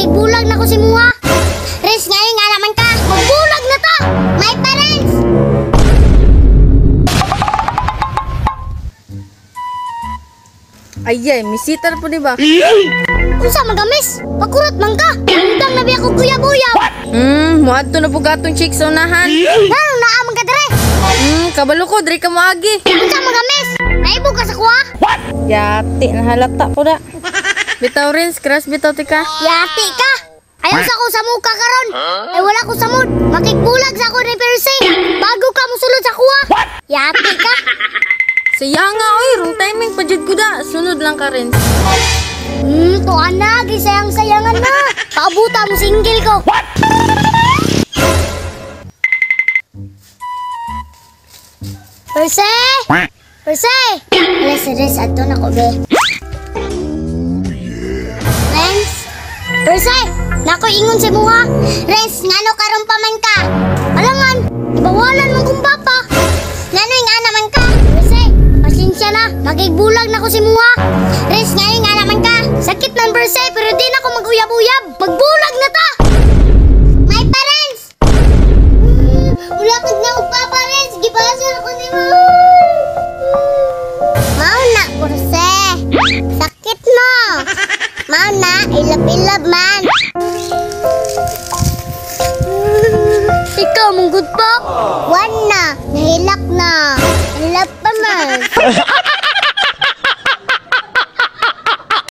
makigbulag na ko si Muha. Res, ngayon nga naman ka. Magbulag na to! My parents! Ayay, misitar po diba? Unsa magamis? Pakurot man ka. Undang na biya ko kuya-buyab. Muadto na po gatong chick sa unahan. Nanong naamang ka dire? Kabalo ko, dre ka mo agi. Unsa magamis? Naibo ka sa kuha? Yati, nahalata po da. Bitaw rin, crush bitaw tika. Yati ka! Ayaw sa ko sa muka karon. Ay wala ko sa mood. Makigbulag sa ko ni Percy. Bago ka musulod sa kuha. Yati ka! Sayang nga, oy, wrong timing pa jud ko da. Sunod lang ka rin. Tuan na, gisayang-sayangan na. Paabuta mo single ko. Percy! Percy! Res, ato na ko, be. Renz? Percy! Nako ingon si Muha. Renz, ngano karon pa man ka? Alangan, ibawalan mo kong papa. Ngano yung nga naman ka? Percy, pasensya na. Magigbulag na ko si Muha. Renz, ngayon nga naman ka. Sakit ng Percy, pero di na ako mag-uyab-uyab. Magbulag na ta! My parents! Ulakad na ako, Papa Renz. Gibasan ako ni Mama. Mauna, Percy. Sakit mo. Mauna, ilap-ilap man. Ikaw, munggod pa? Wan na. Nahilak na. Ilap pa man.